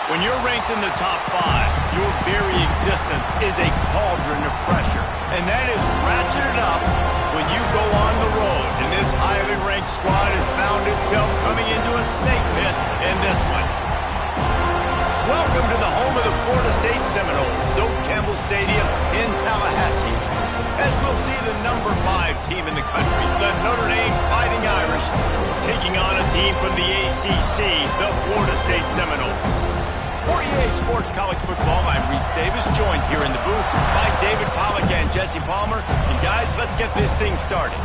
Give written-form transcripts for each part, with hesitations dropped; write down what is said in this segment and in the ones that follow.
When you're ranked in the top 5, your very existence is a cauldron of pressure. And that is ratcheted up when you go on the road. And this highly ranked squad has found itself coming into a snake pit in this one. Welcome to the home of the Florida State Seminoles, Doak Campbell Stadium in Tallahassee. As we'll see the number 5 team in the country, the Notre Dame Fighting Irish, taking on a team from the ACC, the Florida State Seminoles. For EA Sports College Football, I'm Reese Davis, joined here in the booth by David Pollack and Jesse Palmer. And guys, let's get this thing started.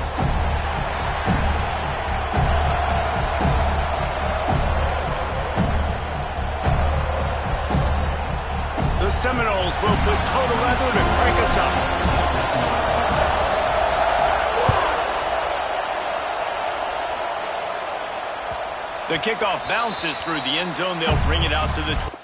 The Seminoles will put total leather to crank us up. The kickoff bounces through the end zone. They'll bring it out to the 20.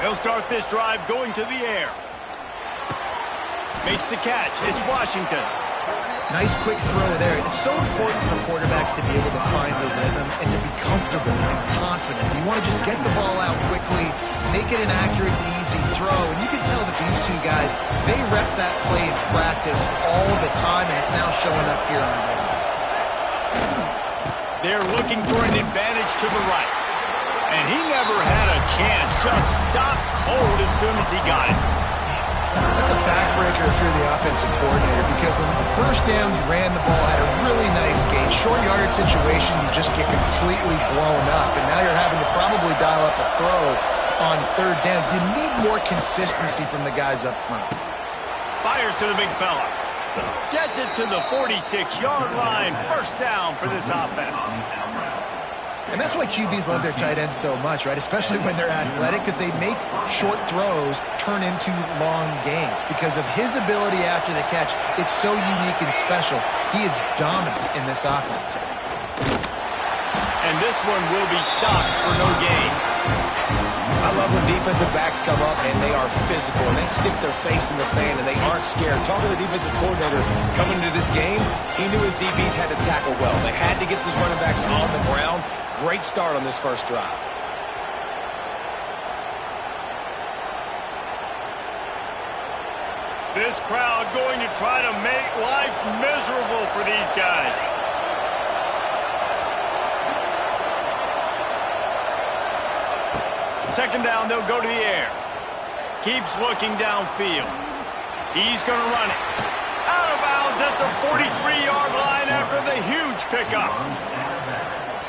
They'll start this drive going to the air. Makes the catch. It's Washington. Nice quick throw there. It's so important for quarterbacks to be able to find the rhythm and to be comfortable and confident. You want to just get the ball out quickly, make it an accurate, easy throw. And you can tell that these two guys, they rep that play in practice all the time, and it's now showing up here on game. They're looking for an advantage to the right. And he never had a chance. Just stopped cold as soon as he got it. That's a backbreaker if you're the offensive coordinator, because on first down, you ran the ball, had a really nice gain. Short yardage situation, you just get completely blown up. And now you're having to probably dial up a throw on third down. You need more consistency from the guys up front. Fires to the big fella. Gets it to the 46-yard line. First down for this offense. And that's why QBs love their tight ends so much, right? Especially when they're athletic, because they make short throws turn into long gains. Because of his ability after the catch, it's so unique and special. He is dominant in this offense. And this one will be stopped for no gain. I love when defensive backs come up and they are physical and they stick their face in the fan and they aren't scared. Talking to the defensive coordinator coming into this game, he knew his DBs had to tackle well. They had to get these running backs on the ground. Great start on this first drive. This crowd going to try to make life miserable for these guys. Second down, they'll go to the air. Keeps looking downfield. He's going to run it. Out of bounds at the 43-yard line after the huge pickup.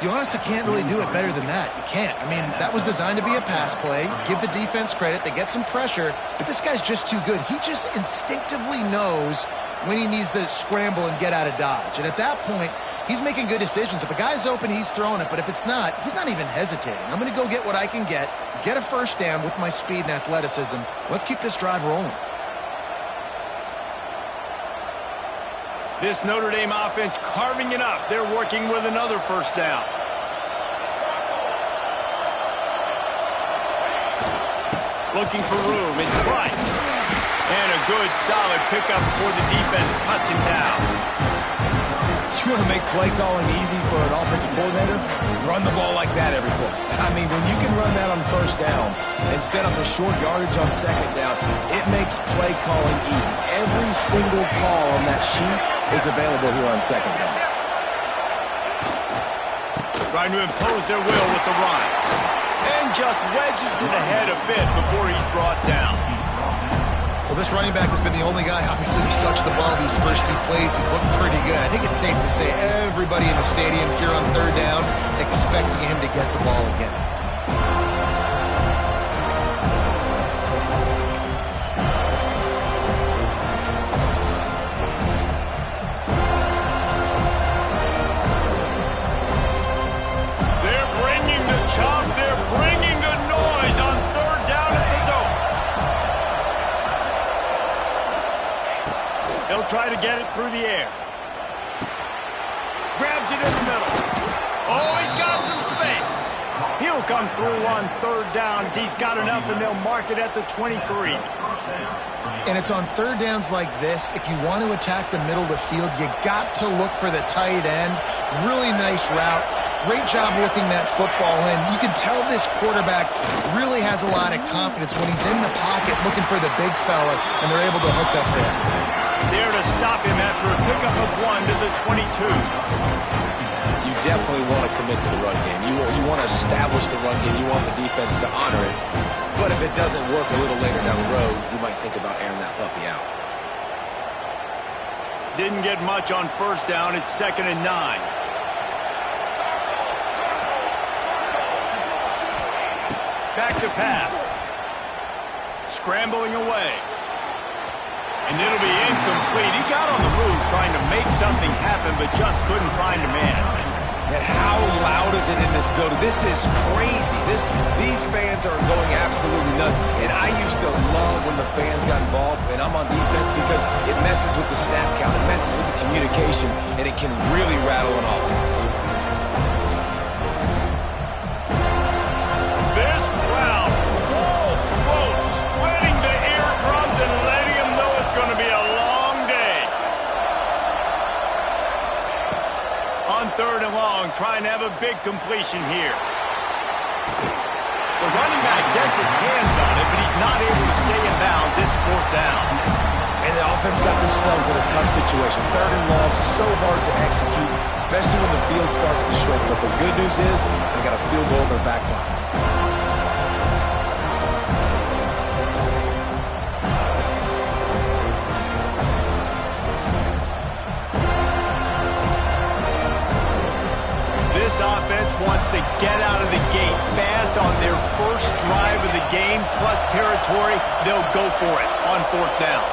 You honestly can't really do it better than that. You can't. I mean, that was designed to be a pass play. Give the defense credit. They get some pressure, but this guy's just too good. He just instinctively knows when he needs to scramble and get out of dodge. And at that point, he's making good decisions. If a guy's open, he's throwing it. But if it's not, he's not even hesitating. I'm going to go get what I can get a first down with my speed and athleticism. Let's keep this drive rolling. This Notre Dame offense carving it up. They're working with another first down. Looking for room. It's Price. And a good, solid pickup before the defense cuts him down. You want to make play calling easy for an offensive coordinator? Run the ball like that every play. I mean, when you can run that on first down and set up a short yardage on second down, it makes play calling easy. Every single call on that sheet is available here on second down. Trying to impose their will with the run. And just wedges it ahead a bit before he's brought down. Well, this running back has been the only guy, obviously, who's touched the ball these first two plays. He's looked pretty good. I think it's safe to say everybody in the stadium here on third down expecting him to get the ball again. They're bringing the chop. They're bringing the noise on third down at the dope. He'll try to get it through the air. Grabs it in the middle. Oh, he's got some space. He'll come through on third down as he's got enough, and they'll mark it at the 23. And it's on third downs like this, if you want to attack the middle of the field, you got to look for the tight end. Really nice route. Great job looking that football in. You can tell this quarterback really has a lot of confidence when he's in the pocket looking for the big fella, and they're able to hook up there. There to stop him after a pickup of 1 to the 22. You definitely want to commit to the run game. You want to establish the run game. You want the defense to honor it. But if it doesn't work a little later down the road, you might think about airing that puppy out. Didn't get much on first down. It's 2nd and 9. Back to pass. Scrambling away. And it'll be incomplete. He got on the move trying to make something happen, but just couldn't find a man. And how loud is it in this building? This is crazy. These fans are going absolutely nuts. And I used to love when the fans got involved, and I'm on defense, because it messes with the snap count, it messes with the communication, and it can really rattle an offense. This crowd, full throat, splitting the eardrums and letting them know it's going to be a long day. On third and long, trying to have a big completion here. The running back gets his hands on it, but he's not able to stay in bounds. It's 4th down. And the offense got themselves in a tough situation. Third and long, so hard to execute, especially when the field starts to shrink. But the good news is they got a field goal in their back pocket. This offense wants to get out of the gate fast on their first drive of the game, plus territory. They'll go for it on 4th down.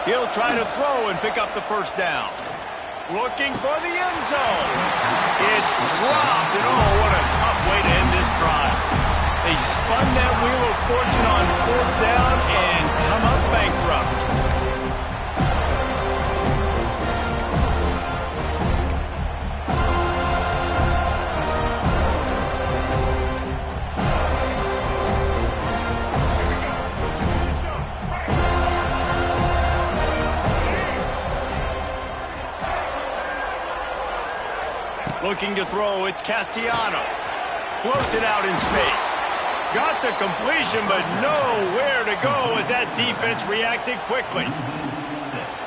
He'll try to throw and pick up the first down. Looking for the end zone. It's dropped, and oh, what a tough way to end this drive. They spun that wheel of fortune on 4th down and come up bankrupt. Looking to throw, it's Castellanos. Floats it out in space. Got the completion, but nowhere to go as that defense reacted quickly.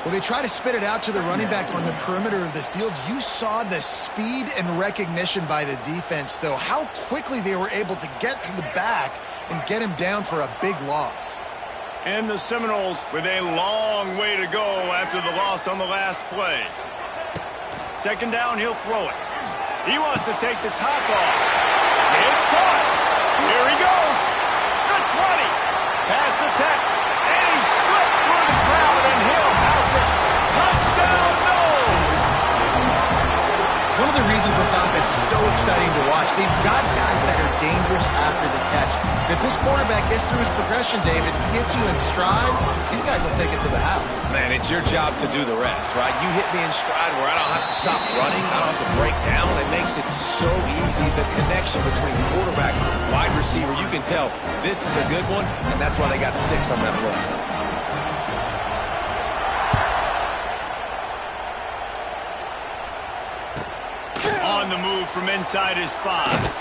Well, they try to spit it out to the running back on the perimeter of the field. You saw the speed and recognition by the defense, though. How quickly they were able to get to the back and get him down for a big loss. And the Seminoles with a long way to go after the loss on the last play. Second down, he'll throw it. He wants to take the top off. It's caught. Here he goes. The 20. Past the 10. And he slipped through the crowd, and he'll house it. Touchdown, Noles. One of the reasons this offense is so exciting to watch, they've got guys that are dangerous after the catch. If this quarterback gets through his progression, David, hits you in stride, these guys will take it to the house. Man, it's your job to do the rest, right? You hit me in stride where I don't have to stop running. I don't have to break down. It makes it so easy. The connection between quarterback and wide receiver, you can tell this is a good one, and that's why they got 6 on that play. On the move from inside his 5.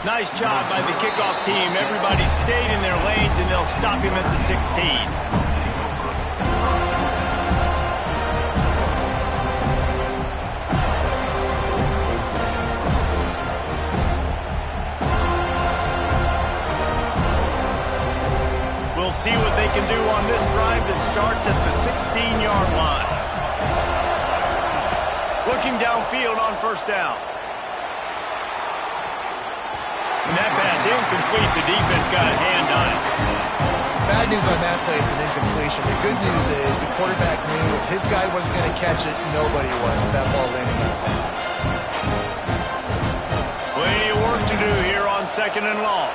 Nice job by the kickoff team. Everybody stayed in their lanes, and they'll stop him at the 16. We'll see what they can do on this drive that starts at the 16-yard line. Looking downfield on first down. And that pass incomplete. The defense got a hand on it. Bad news on that play, it's an incompletion. The good news is the quarterback knew if his guy wasn't going to catch it, nobody was with that ball landing out of bounds. Plenty of work to do here on second and long.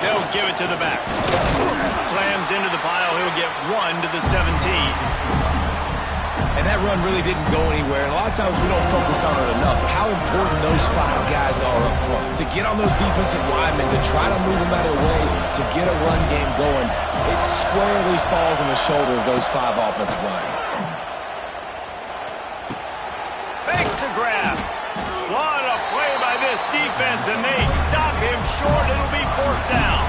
They'll give it to the back. Slams into the pile. He'll get 1 to the 17. And that run really didn't go anywhere. And a lot of times we don't focus on it enough. But how important those 5 guys are up front. To get on those defensive linemen, to try to move them out of the way, to get a run game going, it squarely falls on the shoulder of those 5 offensive linemen. Makes the grab. What a play by this defense, and they stop him short. It'll be 4th down.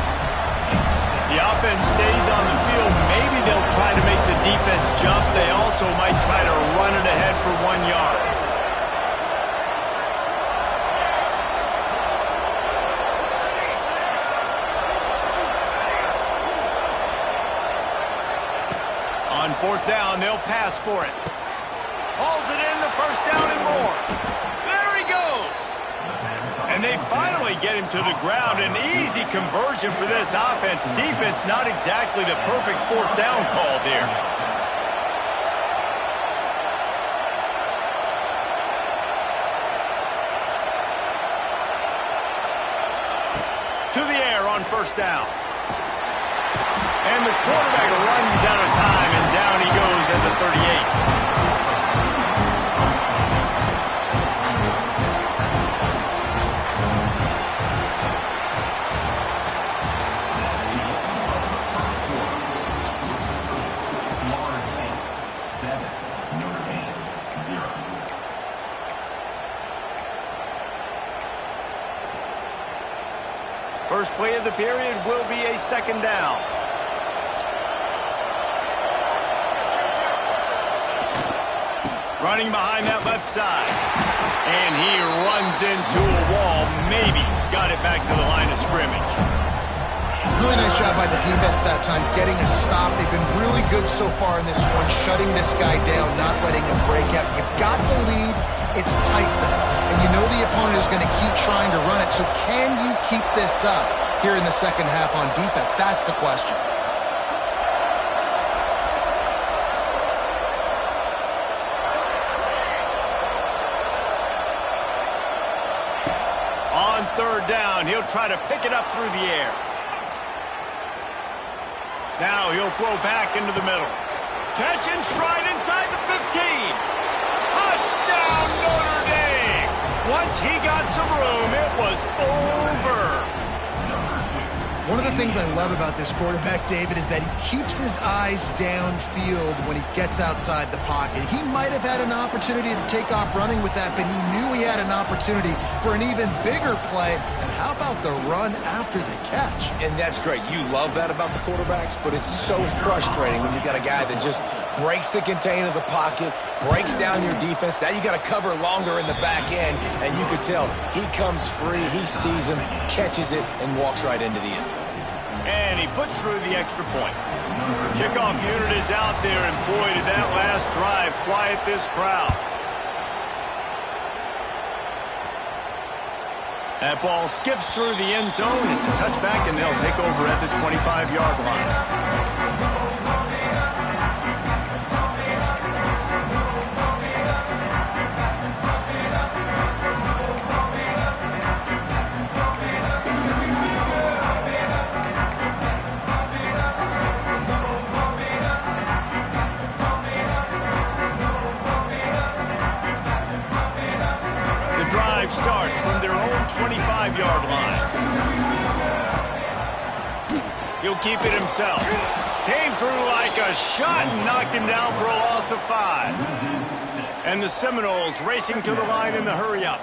The offense stays on the field. Maybe they'll try to make the defense jump. They also might try to run it ahead for 1 yard. On 4th down, they'll pass for it. Hauls it in, the first down and more. There he goes. And they finally get him to the ground. An easy conversion for this offense. Defense not exactly the perfect 4th down call there. To the air on first down. And the quarterback runs out of time, and down he goes at the 38. First play of the period will be a second down. Running behind that left side. And he runs into a wall. Maybe got it back to the line of scrimmage. Really nice job by the defense that time, getting a stop. They've been really good so far in this one, shutting this guy down, not letting him break out. You've got the lead. It's tight, though. And you know the opponent is going to keep trying to run it. So can you keep this up here in the second half on defense? That's the question. On 3rd down, he'll try to pick it up through the air. Now he'll throw back into the middle. Catch in stride inside the 15. Touchdown, Notre Dame! Once he got some room, it was over. One of the things I love about this quarterback, David, is that he keeps his eyes downfield when he gets outside the pocket. He might have had an opportunity to take off running with that, but he knew he had an opportunity for an even bigger play. And how about the run after the catch? And that's great. You love that about the quarterbacks, but it's so frustrating when you've got a guy that just breaks the contain of the pocket, breaks down your defense. Now you got to cover longer in the back end, and you could tell he comes free, he sees him, catches it, and walks right into the end zone. And he puts through the extra point. The kickoff unit is out there, and boy, did that last drive quiet this crowd. That ball skips through the end zone. It's a touchback, and they'll take over at the 25-yard line. Starts from their own 25-yard line. He'll keep it himself. Came through like a shot and knocked him down for a loss of 5. And the Seminoles racing to the line in the hurry-up.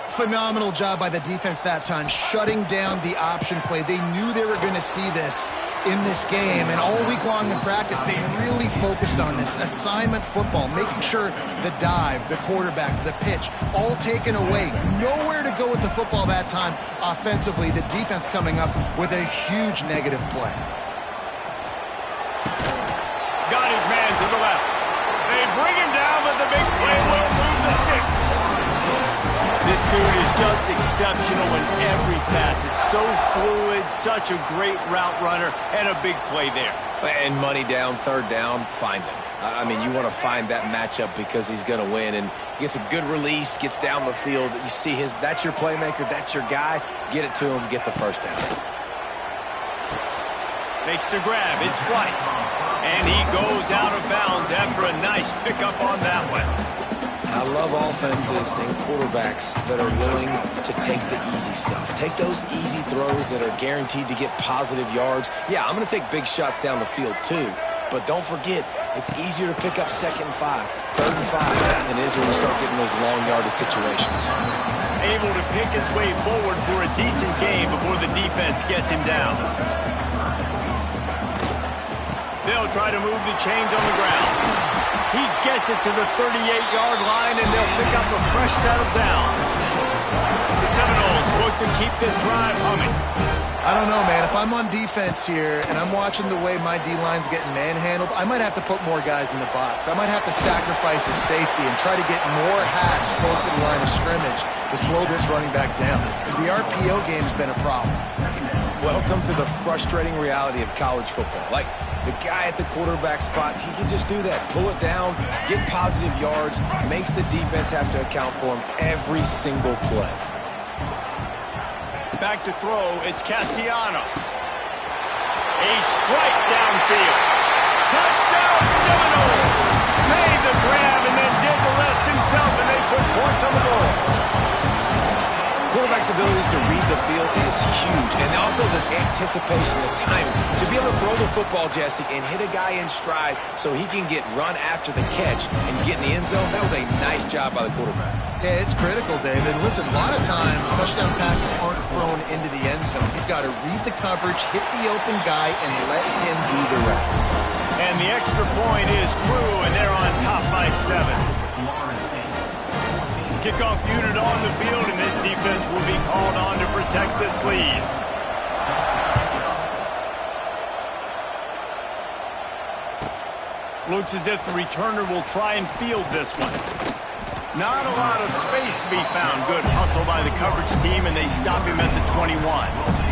Phenomenal job by the defense that time, shutting down the option play. They knew they were going to see this in this game, and all week long in practice, they really focused on this assignment football, making sure the dive, the quarterback, the pitch, all taken away. Nowhere to go with the football that time offensively. The defense coming up with a huge negative play. Got his man to the left. They bring him down, but the big play will move the sticks. This dude is just exceptional in every facet. So fluid, such a great route runner, and a big play there. And money down, third down, find him. I mean, you want to find that matchup because he's going to win, and he gets a good release, gets down the field. You see that's your playmaker, that's your guy. Get it to him, get the first down. Makes the grab, it's White. And he goes out of bounds after a nice pickup on that one. I love offenses and quarterbacks that are willing to take the easy stuff. Take those easy throws that are guaranteed to get positive yards. Yeah, I'm going to take big shots down the field too, but don't forget, it's easier to pick up 2nd and 5, 3rd and 5 than it is when you start getting those long yardage situations. Able to pick his way forward for a decent game before the defense gets him down. They'll try to move the chains on the ground. He gets it to the 38-yard line, and they'll pick up a fresh set of downs. The Seminoles look to keep this drive humming. I don't know, man. If I'm on defense here and I'm watching the way my D-line's getting manhandled, I might have to put more guys in the box. I might have to sacrifice his safety and try to get more hats close to the line of scrimmage to slow this running back down, because the RPO game's been a problem. Welcome to the frustrating reality of college football. Like, the guy at the quarterback spot, he can just do that. Pull it down, get positive yards, makes the defense have to account for him every single play. Back to throw, it's Castellanos. A strike downfield. Touchdown, Seminoles! Made the grab and then did the rest himself, and they put points on the board. Quarterback's abilities to read the field is huge, and also the anticipation, the timing. To be able to throw the football, Jesse, and hit a guy in stride so he can get run after the catch and get in the end zone, that was a nice job by the quarterback. Yeah, it's critical, David. Listen, a lot of times touchdown passes aren't thrown into the end zone. You've got to read the coverage, hit the open guy, and let him do the rest. And the extra point is true, and they're on top by 7. Kickoff unit on the field, and this defense will be called on to protect this lead. Looks as if the returner will try and field this one. Not a lot of space to be found. Good hustle by the coverage team, and they stop him at the 21.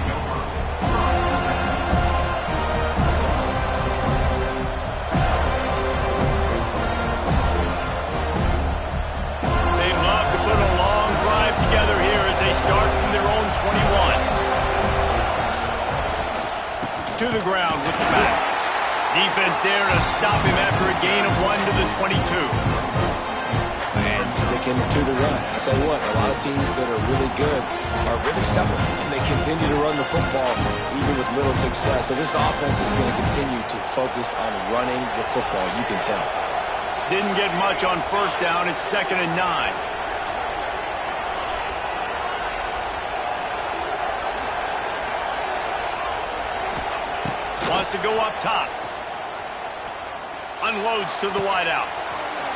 Start from their own 21. To the ground with the back. Defense there to stop him after a gain of 1 to the 22. And sticking to the run. I'll tell you what, a lot of teams that are really good are really stubborn, and they continue to run the football even with little success. So this offense is going to continue to focus on running the football, you can tell. Didn't get much on first down. It's 2nd and 9. Wants to go up top. Unloads to the wideout.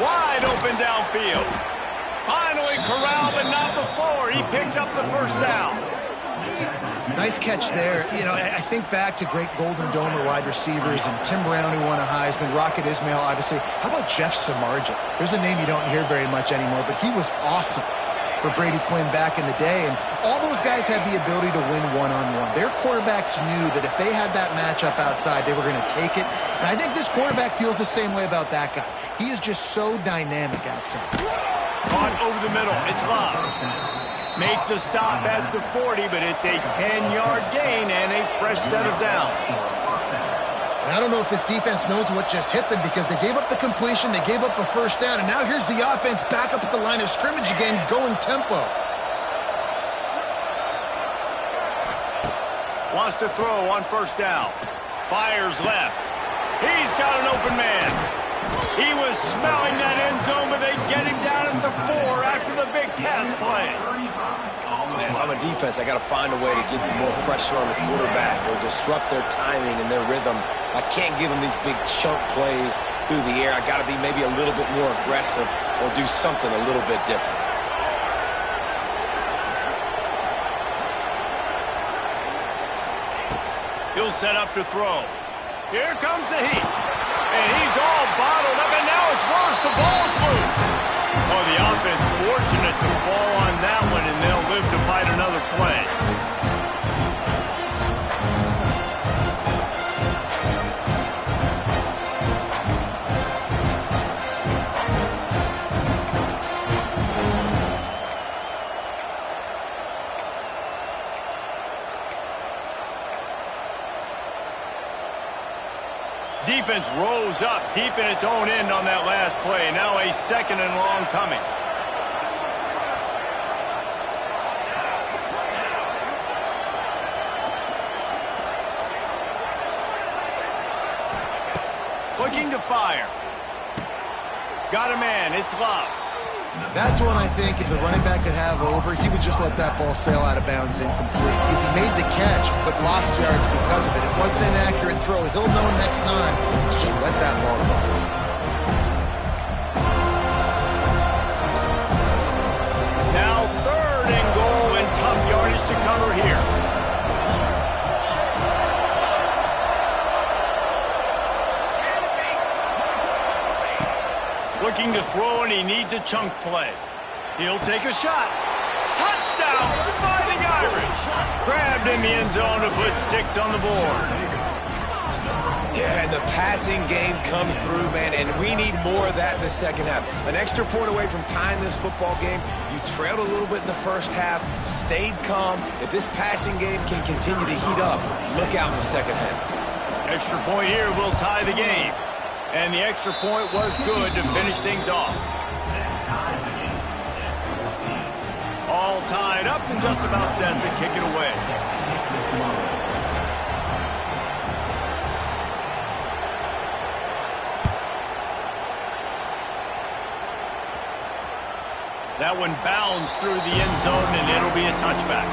Wide open downfield. Finally corralled, but not before. He picks up the first down. Nice catch there. You know, I think back to great Golden Domer wide receivers and Tim Brown, who won a Heisman, Rocket Ismail, obviously. How about Jeff Samardzija? There's a name you don't hear very much anymore, but he was awesome for Brady Quinn back in the day. And all those guys had the ability to win one-on-one. Their quarterbacks knew that if they had that matchup outside, they were going to take it. And I think this quarterback feels the same way about that guy. He is just so dynamic outside. Caught over the middle. It's Love. Make the stop at the 40, but it's a 10-yard gain and a fresh set of downs. And I don't know if this defense knows what just hit them, because they gave up the completion, they gave up a first down, and now here's the offense back up at the line of scrimmage again, going tempo. Wants to throw on first down. Fires left. He's got an open man. He was smelling that end zone, but they get him down at the 4 after the big pass play. Man, if I'm a defense, I got to find a way to get some more pressure on the quarterback or disrupt their timing and their rhythm. I can't give them these big chunk plays through the air. I got to be maybe a little bit more aggressive or do something a little bit different. He'll set up to throw. Here comes the heat. And he's all bottled up, and now it's worse. The ball's loose. Oh, the offense fortunate to fall on that one, and they'll live to fight another play. Defense rose up deep in its own end on that last play. Now a second and long coming. Looking to fire. Got a man. It's Love. That's one I think if the running back could have over, he would just let that ball sail out of bounds incomplete. Because he made the catch, but lost yards because of it. It wasn't an accurate throw. He'll know next time to just let that ball go. Now 3rd and goal, and tough yardage to cover here. Looking to throw, and he needs a chunk play. He'll take a shot. Touchdown, Fighting Irish. Grabbed in the end zone to put 6 on the board. Yeah, and the passing game comes through, man, and we need more of that in the second half. An extra point away from tying this football game. You trailed a little bit in the first half, stayed calm. If this passing game can continue to heat up, look out in the second half. Extra point here will tie the game. And the extra point was good to finish things off. All tied up and just about set to kick it away. That one bounds through the end zone, and it'll be a touchback.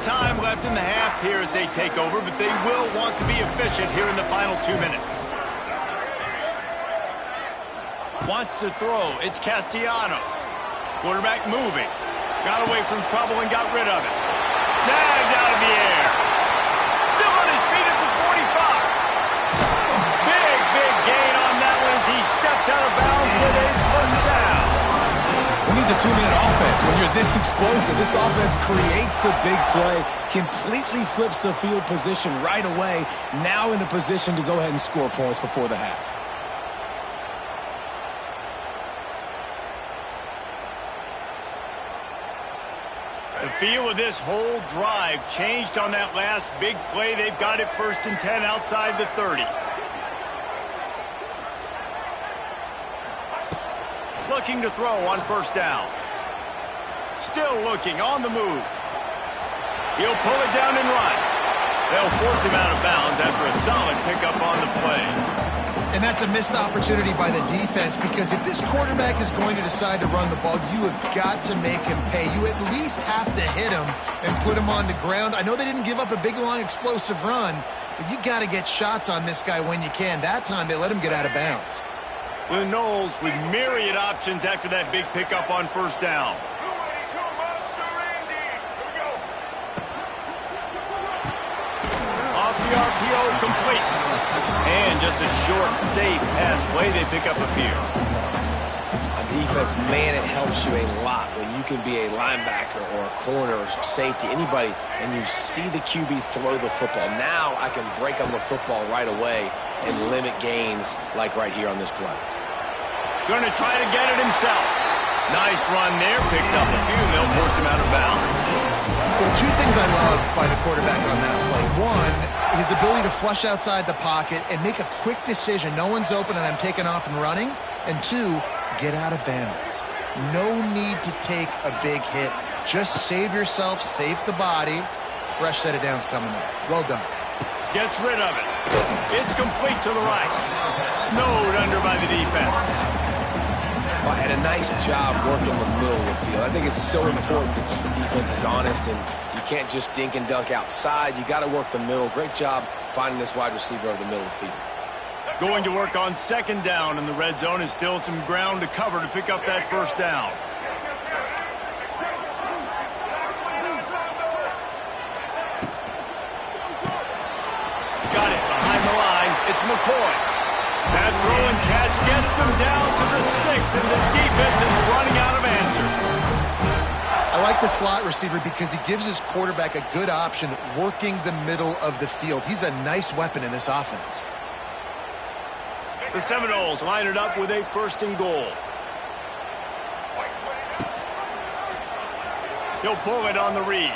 Time left in the half here as they take over, but they will want to be efficient here in the final 2 minutes. Wants to throw. It's Castellanos. Quarterback moving. Got away from trouble and got rid of it. Snagged out of the air. Still on his feet at the 45. Big gain on that one as he steps out of bounds with a first down. Who needs a 2-minute offense when you're this explosive? This offense creates the big play, completely flips the field position right away, now in a position to go ahead and score points before the half. The feel of this whole drive changed on that last big play. They've got it 1st and 10 outside the 30. Looking to throw on first down. Still looking on the move. He'll pull it down and run. They'll force him out of bounds after a solid pickup on the play. And that's a missed opportunity by the defense, because if this quarterback is going to decide to run the ball, you have got to make him pay. You at least have to hit him and put him on the ground. I know they didn't give up a big, long, explosive run, but you got to get shots on this guy when you can. That time, they let him get out of bounds. The Knowles with myriad options after that big pickup on first down. Off the RPO, complete. And just a short, safe pass play. They pick up a few. On defense, man, it helps you a lot when you can be a linebacker or a corner or safety, anybody, and you see the QB throw the football. Now I can break on the football right away and limit gains like right here on this play. Going to try to get it himself. Nice run there. Picks up a few. They'll force him out of bounds. Well, two things I love by the quarterback on that play. One, his ability to flush outside the pocket and make a quick decision. No one's open and I'm taking off and running. And two, get out of bounds. No need to take a big hit. Just save yourself, save the body. Fresh set of downs coming up. Well done. Gets rid of it. It's complete to the right. Snowed under by the defense. Well, and a nice job working the middle of the field. I think it's so important to keep defenses honest, and you can't just dink and dunk outside. You got to work the middle. Great job finding this wide receiver over the middle of the field. Going to work on second down in the red zone, is still some ground to cover to pick up that first down. Got it behind the line. It's McCoy. That throw and catch gets them down to the 6, and the defense is running out of answers. I like the slot receiver because he gives his quarterback a good option working the middle of the field. He's a nice weapon in this offense. The Seminoles line it up with a 1st and goal. He'll pull it on the read.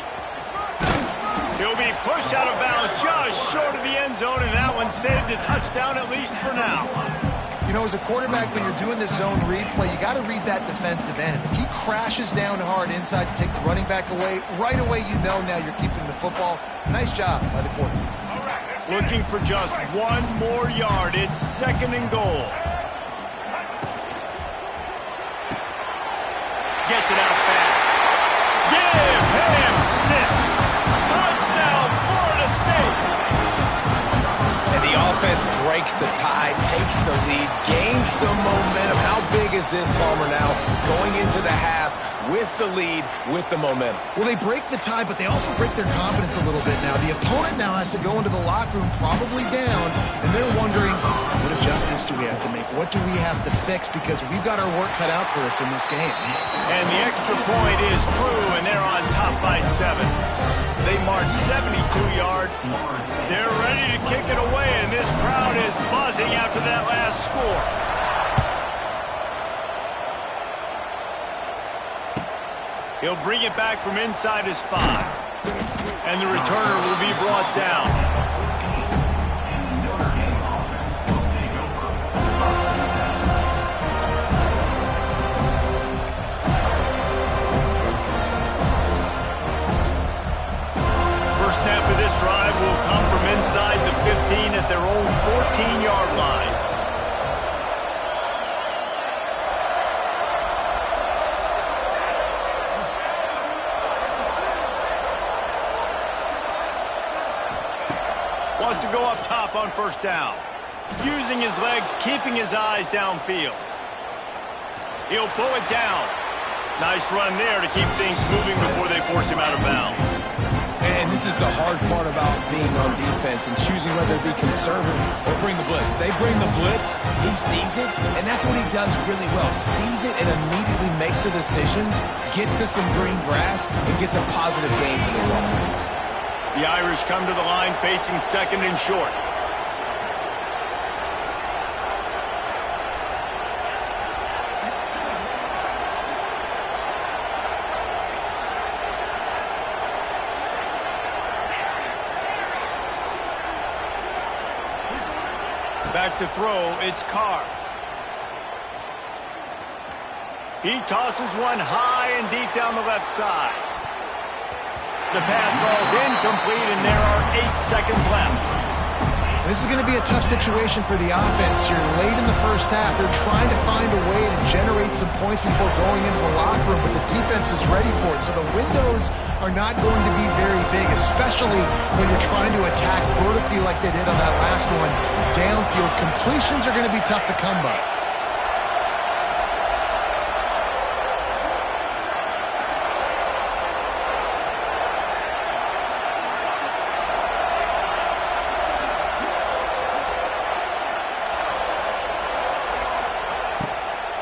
He'll be pushed out of bounds just short of the end zone, and that one saved a touchdown, at least for now. You know, as a quarterback, when you're doing this zone read play, you got to read that defensive end. If he crashes down hard inside to take the running back away, right away you know now you're keeping the football. Nice job by the quarterback. Looking for just one more yard. It's 2nd and goal. Gets it out fast. Give him 6. Touchdown, Florida State. And the offense breaks the tie, takes the lead, gains some momentum. How big is this, Palmer, now going into the half with the lead, with the momentum? Well, they break the tie, but they also break their confidence a little bit now. The opponent now has to go into the locker room probably down, and they're wondering, what adjustments do we have to make? What do we have to fix? Because we've got our work cut out for us in this game. And the extra point is true, and they're on top by 7. They march 72 yards. They're ready to kick it away, and this crowd is buzzing after that last score. He'll bring it back from inside his 5. And the returner will be brought down. First snap of this drive will come from inside the 15 at their own 14-yard line. Wants to go up top on first down. Using his legs, keeping his eyes downfield. He'll pull it down. Nice run there to keep things moving before they force him out of bounds. And this is the hard part about being on defense and choosing whether to be conservative or bring the blitz. They bring the blitz, he sees it, and that's what he does really well. Sees it and immediately makes a decision, gets to some green grass, and gets a positive gain for this offense. The Irish come to the line facing 2nd and short. Back to throw, it's Carr. He tosses one high and deep down the left side. The pass falls incomplete, and there are 8 seconds left. This is going to be a tough situation for the offense here. Late in the first half, they're trying to find a way to generate some points before going into the locker room, but the defense is ready for it. So the windows are not going to be very big, especially when you're trying to attack vertically like they did on that last one. Downfield completions are going to be tough to come by.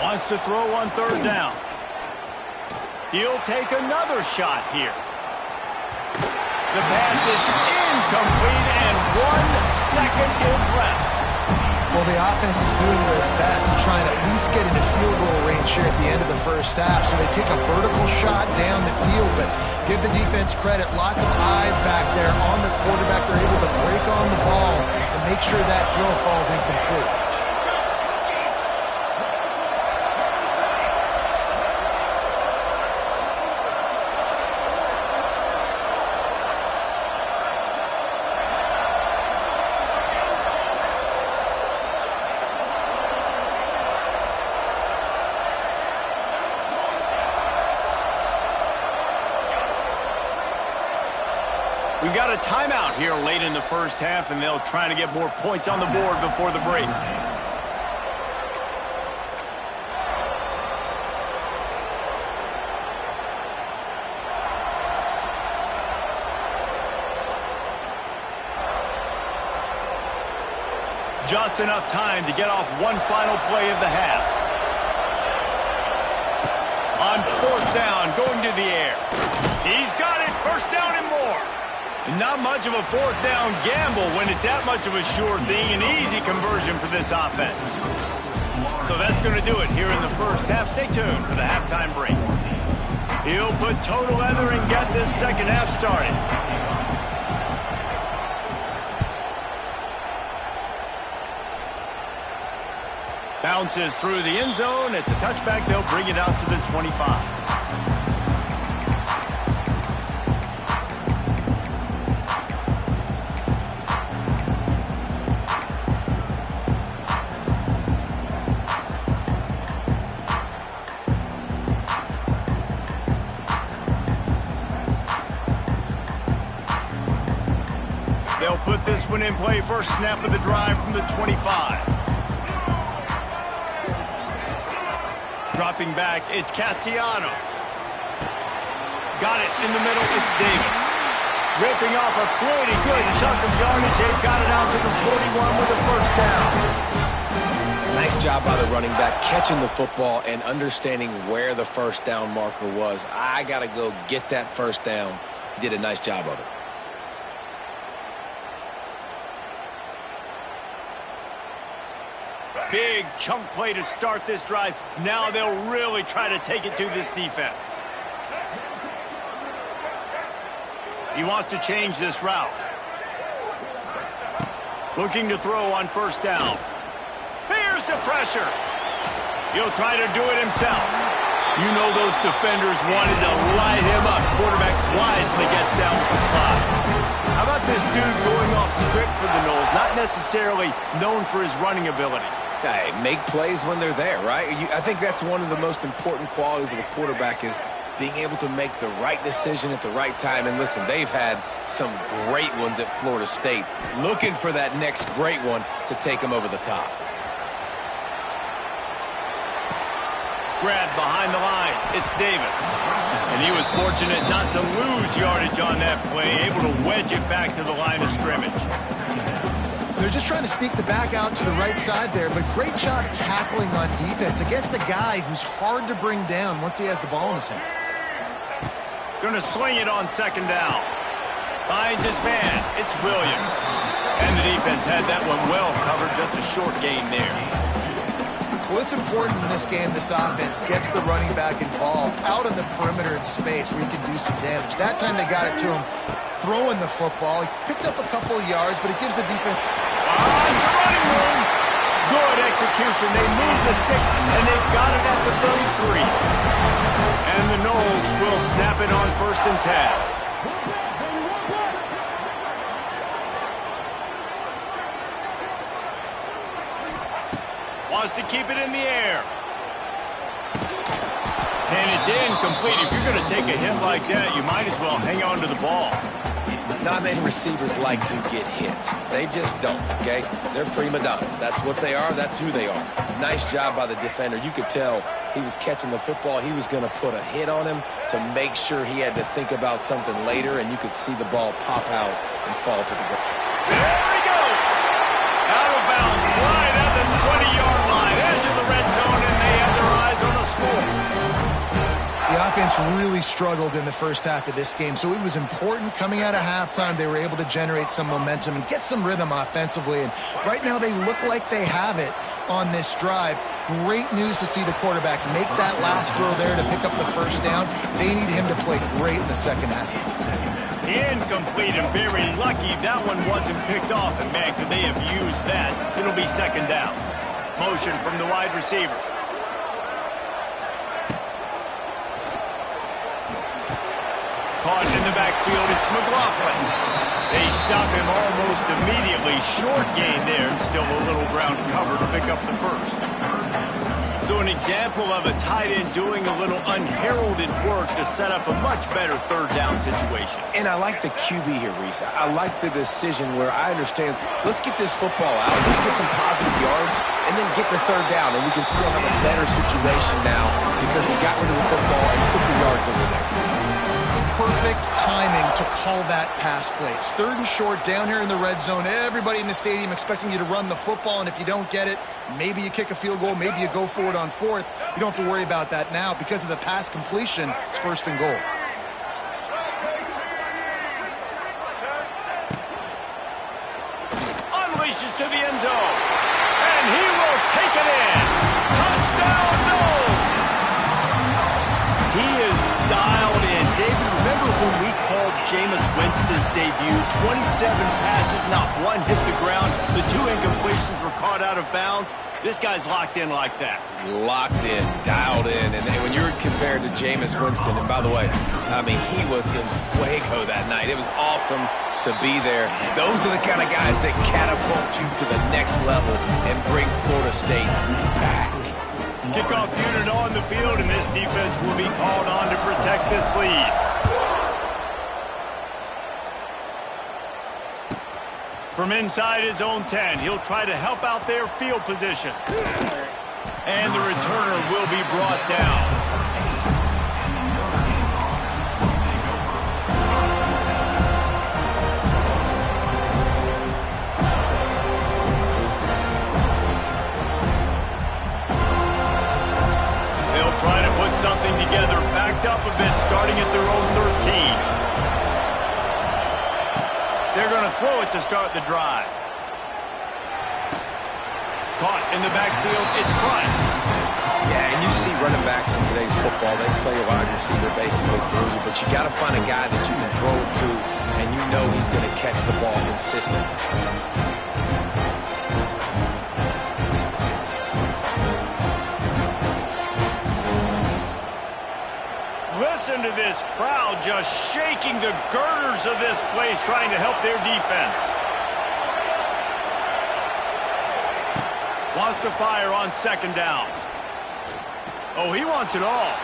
Wants to throw on third down. He'll take another shot here. The pass is incomplete, and 1 second is left. Well, the offense is doing their best to try and at least get into field goal range here at the end of the first half. So they take a vertical shot down the field, but give the defense credit. Lots of eyes back there on the quarterback. They're able to break on the ball and make sure that throw falls incomplete. We got a timeout here late in the first half, and they'll try to get more points on the board before the break. Just enough time to get off one final play of the half. On fourth down, going to the air. He's got it, first down and more. Not much of a fourth down gamble when it's that much of a sure thing, an easy conversion for this offense. So that's going to do it here in the first half. Stay tuned for the halftime break. He'll put total leather and get this second half started. Bounces through the end zone. It's a touchback. They'll bring it out to the 25. They'll put this one in play. First snap of the drive from the 25. Dropping back, it's Castellanos. Got it in the middle, it's Davis. Ripping off a pretty good chunk of yardage. They've got it out to the 41 with a first down. Nice job by the running back, catching the football and understanding where the first down marker was. I got to go get that first down. He did a nice job of it. Big chunk play to start this drive. Now they'll really try to take it to this defense. He wants to change this route. Looking to throw on first down. Here's the pressure. He'll try to do it himself. You know those defenders wanted to light him up. Quarterback wisely gets down with the slide. How about this dude going off script for the Noles? Not necessarily known for his running ability. Hey, make plays when they're there, right? I think that's one of the most important qualities of a quarterback is being able to make the right decision at the right time. And listen, they've had some great ones at Florida State. Looking for that next great one to take them over the top. Grab behind the line. It's Davis. And he was fortunate not to lose yardage on that play, able to wedge it back to the line of scrimmage. They're just trying to sneak the back out to the right side there, but great job tackling on defense against a guy who's hard to bring down once he has the ball in his hand. Going to sling it on second down. Finds his man. It's Williams. And the defense had that one well covered. Just a short gain there. Well, it's important in this game this offense gets the running back involved out on the perimeter in space where he can do some damage. That time they got it to him throwing the football. He picked up a couple of yards, but it gives the defense... It's a running room. Good execution. They move the sticks, and they've got it at the 33. And the Noles will snap it on 1st and 10. draws to keep it in the air. And it's incomplete. If you're going to take a hit like that, you might as well hang on to the ball. Not many receivers like to get hit. They just don't, okay? They're prima donnas. That's what they are. That's who they are. Nice job by the defender. You could tell he was catching the football. He was going to put a hit on him to make sure he had to think about something later, and you could see the ball pop out and fall to the ground. There he goes! Out of bounds, right at the 20-yard line, edge of the red zone, and they have their eyes on the score. The offense really struggled in the first half of this game, so it was important coming out of halftime. They were able to generate some momentum and get some rhythm offensively, and right now they look like they have it on this drive. Great news to see the quarterback make that last throw there to pick up the first down. They need him to play great in the second half. Incomplete, and very lucky that one wasn't picked off, and man, could they have used that. It'll be second down. Motion from the wide receiver. Caught in the backfield, it's McLaughlin. They stop him almost immediately. Short gain there, and still a little ground cover to pick up the first. So an example of a tight end doing a little unheralded work to set up a much better third down situation. And I like the QB here, Reese. I like the decision where I understand, let's get this football out, let's get some positive yards, and then get the third down, and we can still have a better situation now because we got rid of the football and took the yards over there. Perfect timing to call that pass play. It's third and short down here in the red zone. Everybody in the stadium expecting you to run the football, and if you don't get it, maybe you kick a field goal, maybe you go for it on fourth. You don't have to worry about that now. Because of the pass completion, it's first and goal. Unleashes to the end zone, and he will take it in. Touchdown, no! He is dialed in. David, remember when we called Jameis Winston's debut? 27 passes, not one hit the ground. The 2 incompletions were caught out of bounds. This guy's locked in like that. Locked in, dialed in. And when you're compared to Jameis Winston, and by the way, I mean, he was in fuego that night. It was awesome to be there. Those are the kind of guys that catapult you to the next level and bring Florida State back. Kickoff unit on the field, and this defense will be called on to protect this lead. From inside his own 10, he'll try to help out their field position. And the returner will be brought down. Trying to put something together, backed up a bit, starting at their own 13. They're going to throw it to start the drive. Caught in the backfield, it's Price. Yeah, and you see running backs in today's football, they play a wide receiver basically for you, but you got to find a guy that you can throw it to, and you know he's going to catch the ball consistently. Listen to this crowd just shaking the girders of this place, trying to help their defense. Wants to fire on second down. Oh, he wants it all.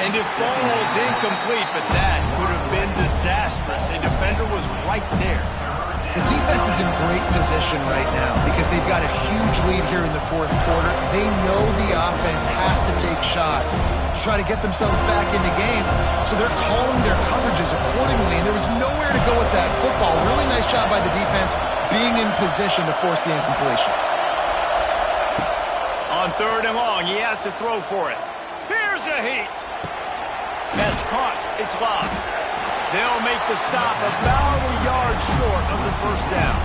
And it falls incomplete, but that could have been disastrous. A defender was right there. The defense is in great position right now because they've got a huge lead here in the fourth quarter. They know the offense has to take shots to try to get themselves back in the game, so they're calling their coverages accordingly, and there was nowhere to go with that football. Really nice job by the defense being in position to force the incompletion. On third and long, he has to throw for it. Here's a heat. That's caught. It's locked. They'll make the stop about a yard short of the first down.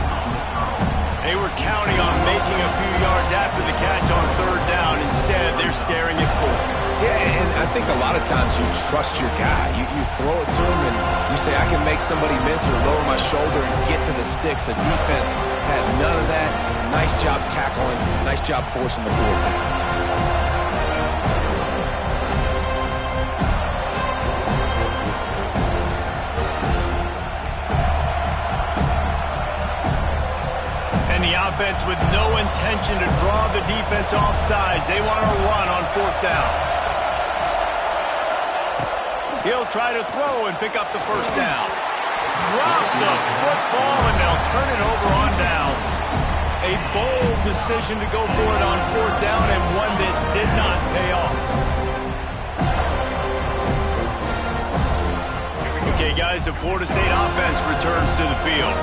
They were counting on making a few yards after the catch on third down. Instead, they're staring at fourth. Yeah, and I think a lot of times you trust your guy. You throw it to him and you say, I can make somebody miss or lower my shoulder and get to the sticks. The defense had none of that. Nice job tackling. Nice job forcing the fourth down. The the offense with no intention to draw the defense off sides. They want to run on 4th down. He'll try to throw and pick up the 1st down. Drop the football, and they'll turn it over on downs. A bold decision to go for it on 4th down, and one that did not pay off. Okay, guys, the Florida State offense returns to the field.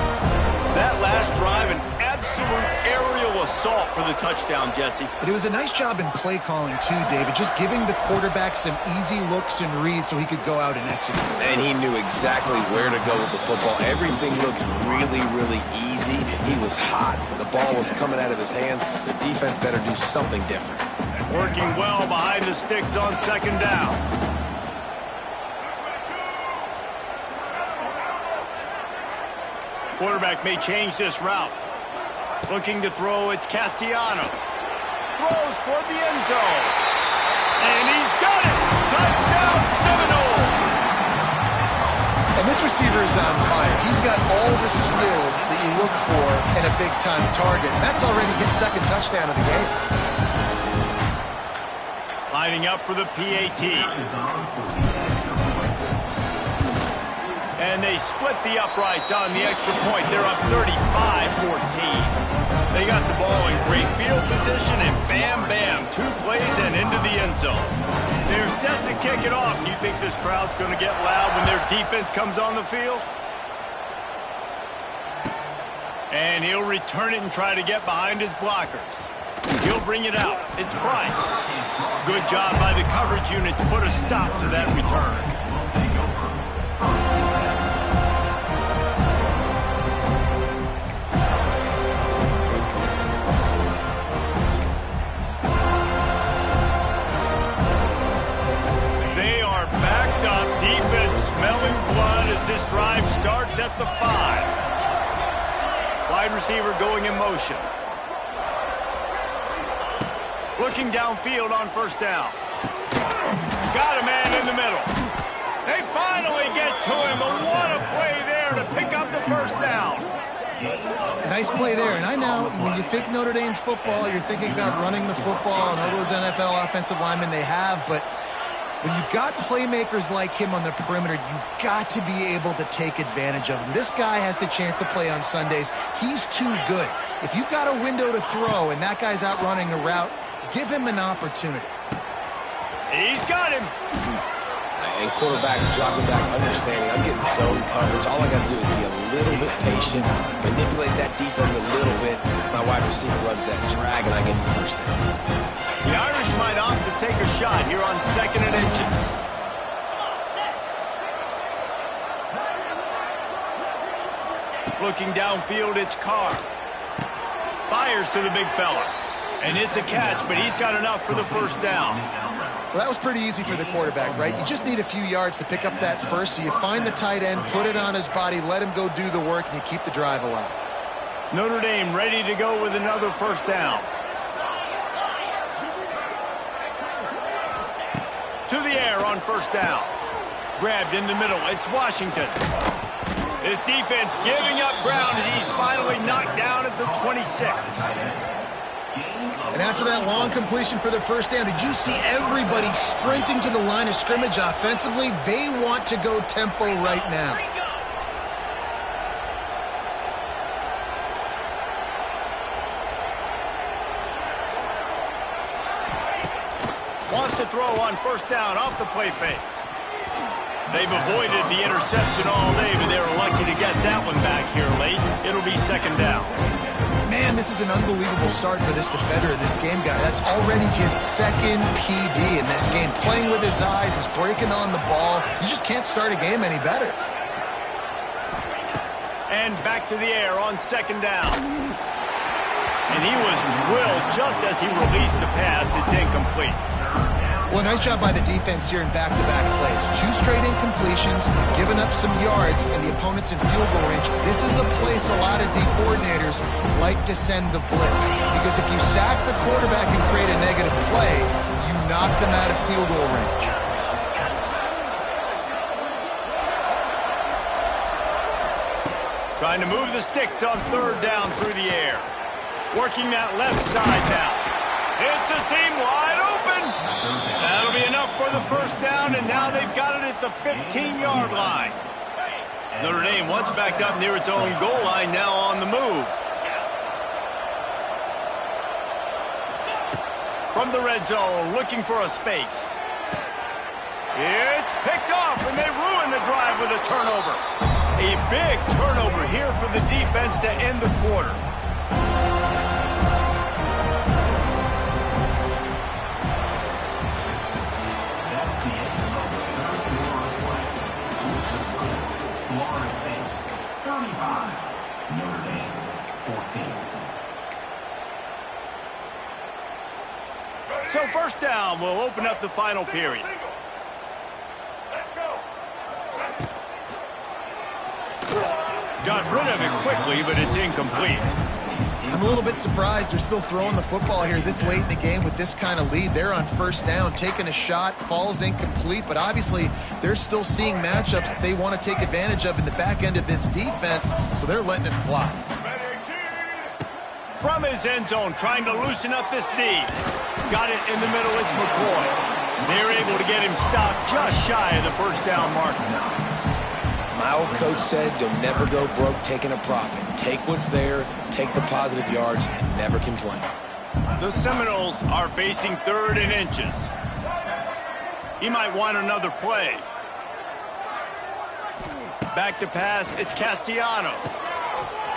That last drive, an absolute aerial assault for the touchdown, Jesse. But it was a nice job in play calling, too, David, just giving the quarterback some easy looks and reads so he could go out and execute. And he knew exactly where to go with the football. Everything looked really, really easy. He was hot. The ball was coming out of his hands. The defense better do something different. Working well behind the sticks on 2nd down. Quarterback may change this route. Looking to throw, it's Castellanos. Throws for the end zone. And he's got it! Touchdown, Seminoles! And this receiver is on fire. He's got all the skills that you look for in a big-time target. And that's already his 2nd touchdown of the game. Lining up for the PAT. And they split the uprights on the extra point. They're up 35-14. They got the ball in great field position, and bam, bam, 2 plays and into the end zone. They're set to kick it off. Do you think this crowd's going to get loud when their defense comes on the field? And he'll return it and try to get behind his blockers. He'll bring it out. It's Price. Good job by the coverage unit to put a stop to that return. Smelling blood as this drive starts at the 5. Wide receiver going in motion. Looking downfield on 1st down. Got a man in the middle. They finally get to him, but what a play there to pick up the 1st down. Nice play there. And I know when you think Notre Dame football, you're thinking about running the football and all those NFL offensive linemen they have, but when you've got playmakers like him on the perimeter, you've got to be able to take advantage of him. This guy has the chance to play on Sundays. He's too good. If you've got a window to throw and that guy's out running a route, give him an opportunity. He's got him. And quarterback dropping back, understanding I'm getting zone coverage. All I got to do is be a little bit patient, manipulate that defense a little bit. My wide receiver runs that drag, and I get the 1st down. The Irish might opt to take a shot here on 2nd and inches. Looking downfield, it's Carr. Fires to the big fella. And it's a catch, but he's got enough for the 1st down. Well, that was pretty easy for the quarterback, right? You just need a few yards to pick up that first, so you find the tight end, put it on his body, let him go do the work, and you keep the drive alive. Notre Dame ready to go with another 1st down. To the air on 1st down. Grabbed in the middle. It's Washington. This defense giving up ground as he's finally knocked down at the 26. And after that long completion for the 1st down, did you see everybody sprinting to the line of scrimmage offensively? They want to go tempo right now. Wants to throw on 1st down off the play fake. They've avoided the interception all day, but they were lucky to get that one back here late. It'll be 2nd down. Man, this is an unbelievable start for this defender in this game, guy. That's already his 2nd PD in this game. Playing with his eyes, he's breaking on the ball. You just can't start a game any better. And back to the air on 2nd down. And he was drilled just as he released the pass. It's incomplete. Well, nice job by the defense here in back-to-back plays. 2 straight incompletions, giving up some yards, and the opponent's in field goal range. This is a place a lot of D coordinators like to send the blitz, because if you sack the quarterback and create a negative play, you knock them out of field goal range. Trying to move the sticks on 3rd down through the air. Working that left side now. It's a seam wide open. That'll be enough for the first down, and now they've got it at the 15-yard line. Notre Dame once backed up near its own goal line, now on the move. From the red zone, looking for a space. It's picked off, and they ruin the drive with a turnover. A big turnover here for the defense to end the quarter. So first down will open up the final period. Got rid of it quickly, but it's incomplete. I'm a little bit surprised they're still throwing the football here this late in the game with this kind of lead. They're on first down, taking a shot, falls incomplete, but obviously they're still seeing matchups that they want to take advantage of in the back end of this defense, so they're letting it fly. From his end zone, trying to loosen up this D. Got it in the middle, it's McCoy. They're able to get him stopped just shy of the first down mark. My old coach said you'll never go broke taking a profit. Take what's there, take the positive yards, and never complain. The Seminoles are facing 3rd and inches. He might want another play. Back to pass, it's Castellanos.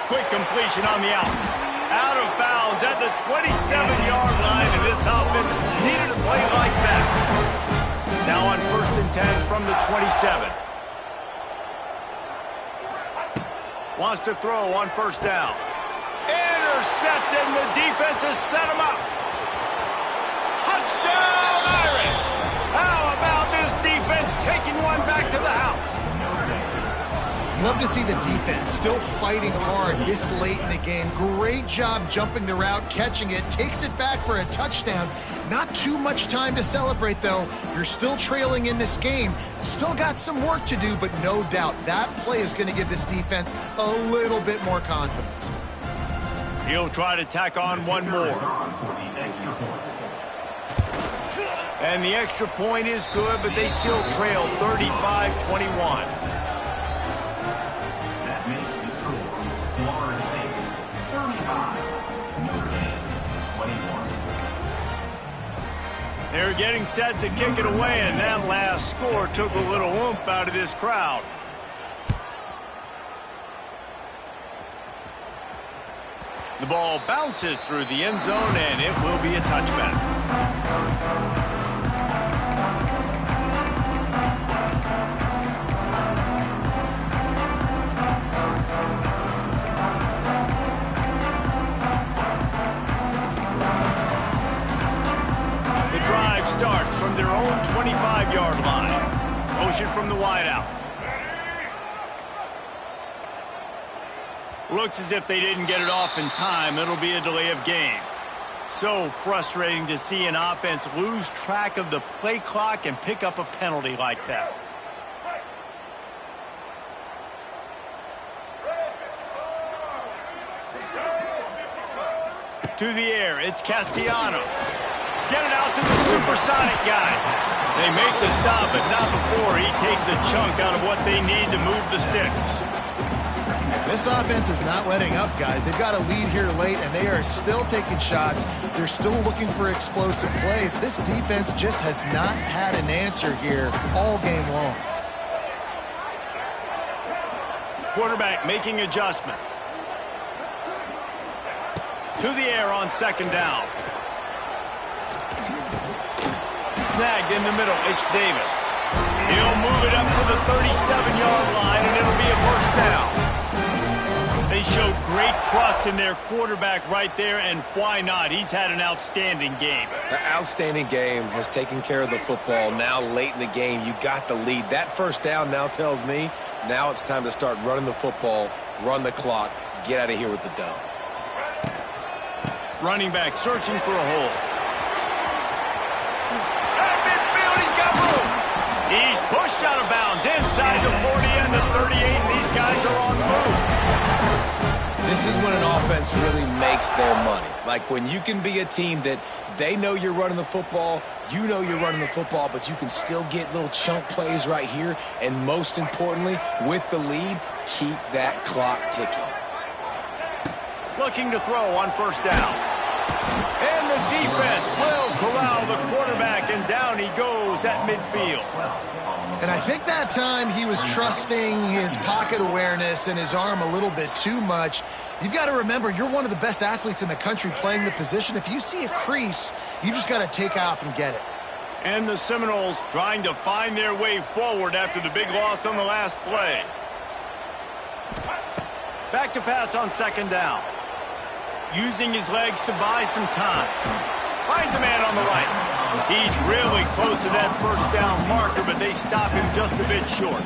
Quick completion on the out. Out of bounds at the 27-yard line, and this offense needed a play like that. Now on 1st and 10 from the 27. Wants to throw on first down. Intercepted, and the defense has set him up. Touchdown, Irish! How about this defense taking one back to the house? Love to see the defense still fighting hard this late in the game. Great job jumping the route, catching it, takes it back for a touchdown. Not too much time to celebrate, though. You're still trailing in this game. Still got some work to do, but no doubt that play is going to give this defense a little bit more confidence. He'll try to tack on one more. And the extra point is good, but they still trail 35-21. They're getting set to kick it away, and that last score took a little oomph out of this crowd. The ball bounces through the end zone, and it will be a touchback. Starts from their own 25-yard line. Motion from the wideout. Looks as if they didn't get it off in time. It'll be a delay of game. So frustrating to see an offense lose track of the play clock and pick up a penalty like that. To the air, it's Castellanos. Get it out to the supersonic guy. They make the stop, but not before he takes a chunk out of what they need to move the sticks. This offense is not letting up, guys. They've got a lead here late, and they are still taking shots. They're still looking for explosive plays. This defense just has not had an answer here all game long. Quarterback making adjustments. To the air on second down. Snagged in the middle, it's Davis. He'll move it up to the 37-yard line, and it'll be a first down. They showed great trust in their quarterback right there, and why not? He's had an outstanding game. An outstanding game, has taken care of the football. Now late in the game, you got the lead. That first down now tells me now it's time to start running the football, run the clock, get out of here with the dub. Running back searching for a hole. He's got room. He's pushed out of bounds inside the 40 and the 38, and these guys are on the move. This is when an offense really makes their money. Like when you can be a team that they know you're running the football, you know you're running the football, but you can still get little chunk plays right here. And most importantly, with the lead, keep that clock ticking. Looking to throw on first down. And the defense will corral the quarterback, and down he goes at midfield. And I think that time he was trusting his pocket awareness and his arm a little bit too much. You've got to remember, you're one of the best athletes in the country playing the position. If you see a crease, you just got to take off and get it. And the Seminoles trying to find their way forward after the big loss on the last play. Back to pass on second down. Using his legs to buy some time. Finds a man on the right. He's really close to that first down marker, but they stop him just a bit short.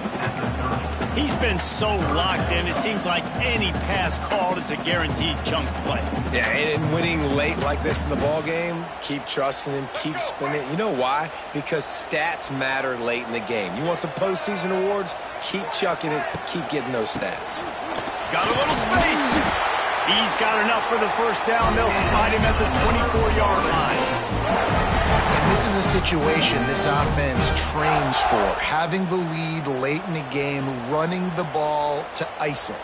He's been so locked in, it seems like any pass called is a guaranteed chunk play. Yeah, and winning late like this in the ball game, keep trusting him, keep spinning. You know why? Because stats matter late in the game. You want some postseason awards? Keep chucking it, keep getting those stats. Got a little space. He's got enough for the first down. They'll spot him at the 24-yard line. And this is a situation this offense trains for. Having the lead late in the game, running the ball to ice it.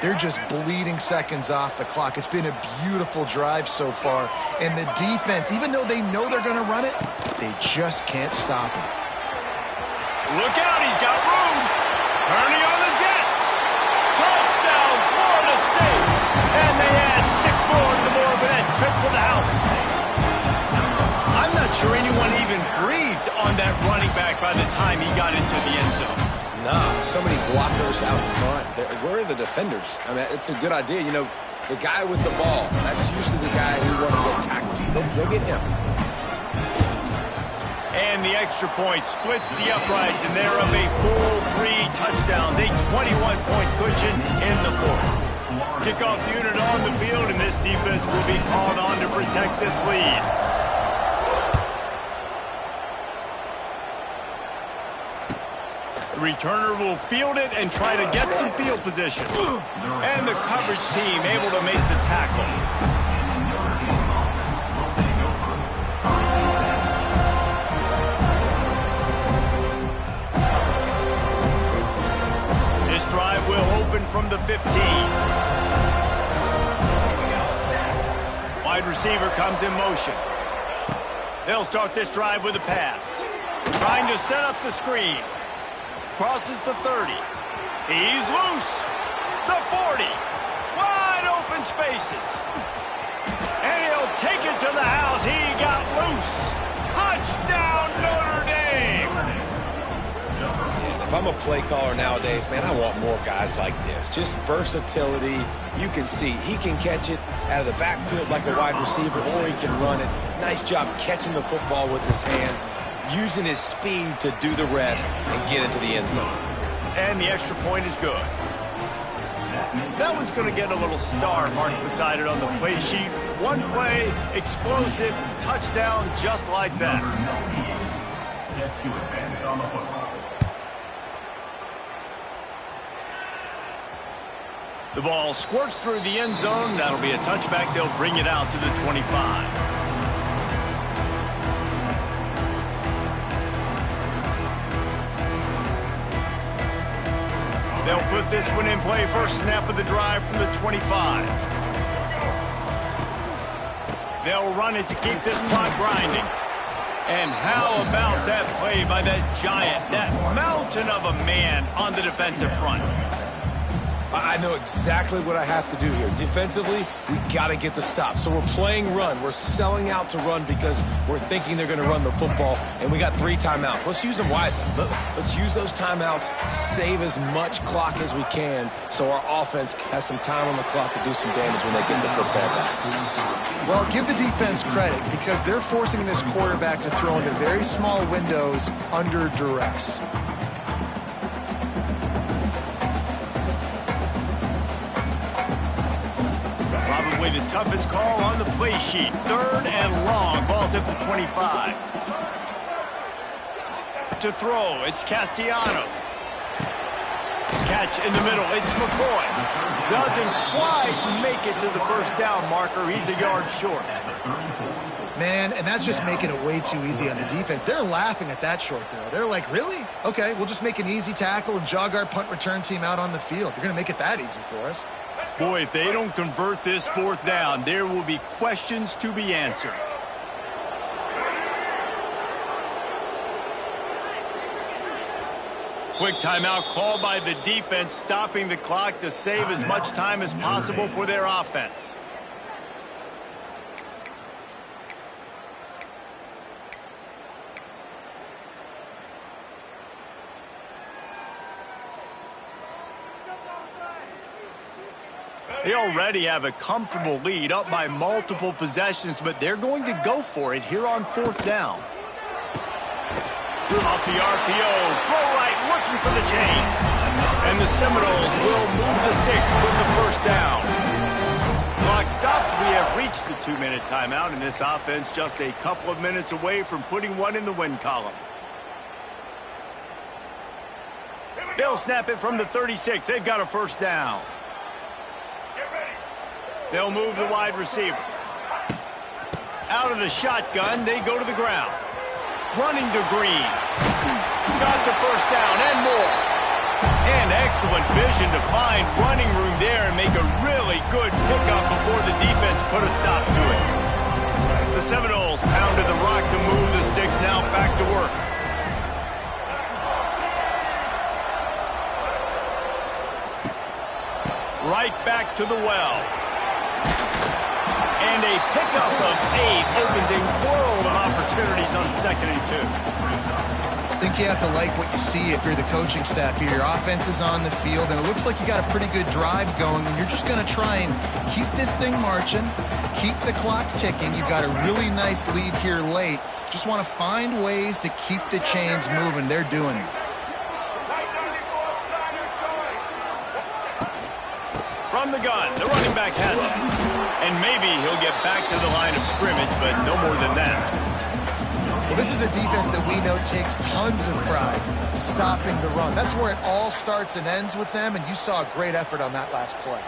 They're just bleeding seconds off the clock. It's been a beautiful drive so far. And the defense, even though they know they're going to run it, they just can't stop it. Look out, he's got room. Turning on the Jets. Touchdown, Florida State. And they add 6 more to the board with that trip to the house. I'm not sure anyone even breathed on that running back by the time he got into the end zone. Nah, so many blockers out front. Where are the defenders? I mean, it's a good idea. You know, the guy with the ball, that's usually the guy who want to go tackle. They'll get him. And the extra point splits the uprights, and they're up a full 3 touchdowns, a 21-point cushion in the fourth. Kickoff unit on the field, and this defense will be called on to protect this lead. The returner will field it and try to get some field position. And the coverage team able to make the tackle. This drive will open from the 15. Wide receiver comes in motion. They'll start this drive with a pass. Trying to set up the screen. Crosses the 30. He's loose. The 40. Wide open spaces. And he'll take it to the house. He got loose. Touchdown, Notre Dame. If I'm a play caller nowadays, man, I want more guys like this. Just versatility. You can see he can catch it out of the backfield like a wide receiver, or he can run it. Nice job catching the football with his hands, using his speed to do the rest and get into the end zone. And the extra point is good. That one's going to get a little star marked beside it on the play sheet. One play, explosive, touchdown just like that. The ball squirts through the end zone. That'll be a touchback. They'll bring it out to the 25. They'll put this one in play. First snap of the drive from the 25. They'll run it to keep this clock grinding. And how about that play by that giant, that mountain of a man on the defensive front? I know exactly what I have to do here. Defensively, we got to get the stop. So we're playing run. We're selling out to run because we're thinking they're going to run the football, and we got 3 timeouts. Let's use them wisely. Let's use those timeouts, save as much clock as we can so our offense has some time on the clock to do some damage when they get the football back. Well, give the defense credit because they're forcing this quarterback to throw into very small windows under duress. The toughest call on the play sheet. 3rd and long. Ball's at the 25. To throw, it's Castellanos. Catch in the middle, it's McCoy. Doesn't quite make it to the first down marker. He's a yard short. Man, and that's just making it way too easy on the defense. They're laughing at that short throw. They're like, really? Okay, we'll just make an easy tackle and jog our punt return team out on the field. You're going to make it that easy for us. Boy, if they don't convert this fourth down, there will be questions to be answered. Quick timeout called by the defense, stopping the clock to save as much time as possible for their offense. They already have a comfortable lead, up by multiple possessions, but they're going to go for it here on fourth down. Off the RPO, throw right, looking for the chains. And the Seminoles will move the sticks with the first down. Clock stops. We have reached the 2-minute timeout, and this offense just a couple of minutes away from putting one in the win column. They'll snap it from the 36. They've got a first down. They'll move the wide receiver. Out of the shotgun, they go to the ground. Running to Green. Got the first down and more. And excellent vision to find running room there and make a really good pickup before the defense put a stop to it. The Seminoles pounded the rock to move the sticks, now back to work. Right back to the well. And a pickup of 8 opens a world of opportunities on 2nd and 2. I think you have to like what you see if you're the coaching staff here. Your offense is on the field, and it looks like you got a pretty good drive going, and you're just going to try and keep this thing marching, keep the clock ticking. You've got a really nice lead here late. Just want to find ways to keep the chains moving. They're doing it. From the gun, the running back has it. And maybe he'll get back to the line of scrimmage, but no more than that. Well, this is a defense that we know takes tons of pride stopping the run. That's where it all starts and ends with them, and you saw a great effort on that last play.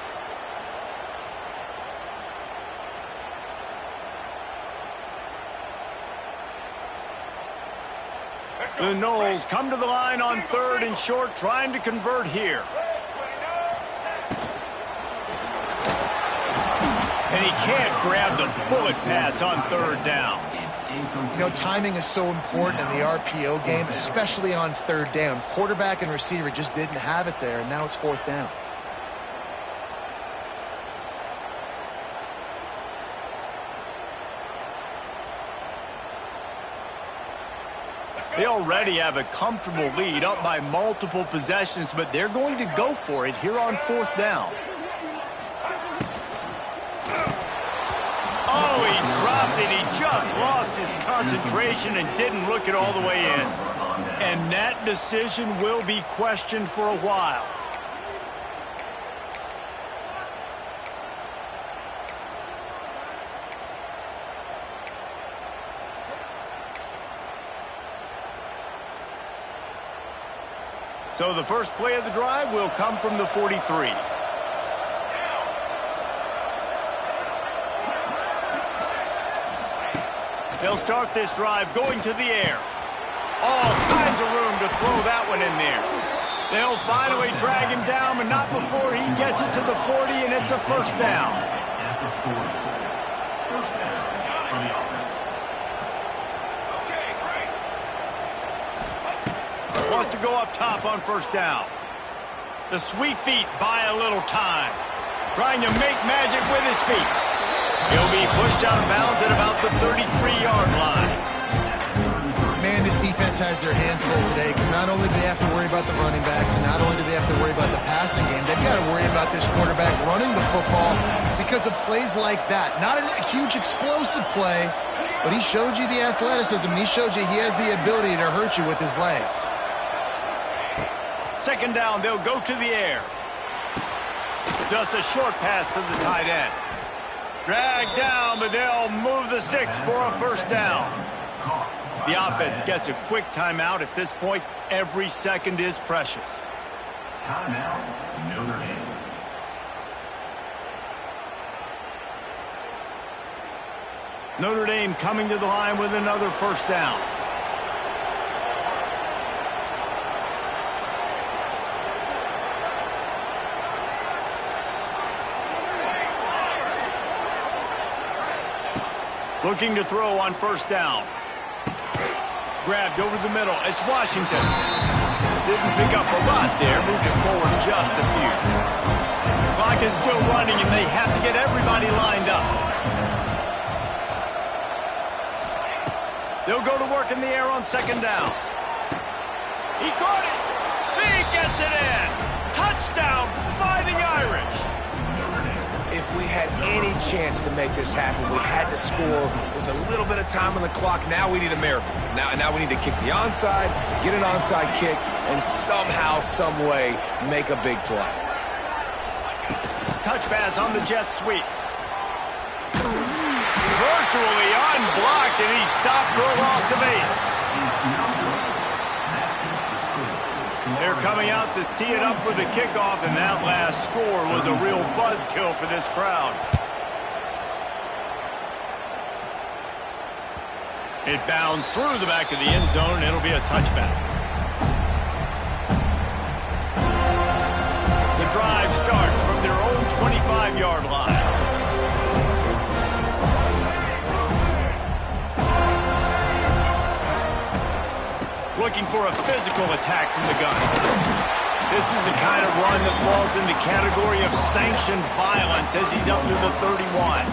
The Noles come to the line on 3rd and short, trying to convert here. And he can't grab the bullet pass on 3rd down. You know, timing is so important in the RPO game, especially on 3rd down. Quarterback and receiver just didn't have it there, and now it's 4th down. They already have a comfortable lead, up by multiple possessions, but they're going to go for it here on 4th down. Oh, he dropped it. He just lost his concentration and didn't look it all the way in. And that decision will be questioned for a while. So the first play of the drive will come from the 43. They'll start this drive going to the air. All kinds of room to throw that one in there. They'll finally drag him down, but not before he gets it to the 40, and it's a first down. Wants to go up top on first down. The sweet feet buy a little time. Trying to make magic with his feet. He'll be pushed out of bounds at about the 33-yard line. Man, this defense has their hands full today because not only do they have to worry about the running backs and not only do they have to worry about the passing game, they've got to worry about this quarterback running the football because of plays like that. Not a huge explosive play, but he showed you the athleticism. He showed you he has the ability to hurt you with his legs. 2nd down, they'll go to the air. Just a short pass to the tight end. Dragged down, but they'll move the sticks for a first down. The offense gets a quick timeout. At this point, every second is precious. Timeout, Notre Dame. Notre Dame coming to the line with another first down. Looking to throw on first down. Grabbed over the middle. It's Washington. Didn't pick up a lot there. Moved it forward just a few. The clock is still running, and they have to get everybody lined up. They'll go to work in the air on second down. He caught it. He gets it in. Touchdown, Fighting Irish. If we had any chance to make this happen, we had to score with a little bit of time on the clock. Now we need a miracle. Now we need to kick the onside, get an onside kick, and somehow, some way, make a big play. Touch pass on the jet sweep. Virtually unblocked, and he stopped for a loss of 8. They're coming out to tee it up for the kickoff, and that last score was a real buzzkill for this crowd. It bounds through the back of the end zone, and it'll be a touchback. The drive starts from their own 25-yard line. Looking for a physical attack from the gun. This is the kind of run that falls in the category of sanctioned violence as he's up to the 31.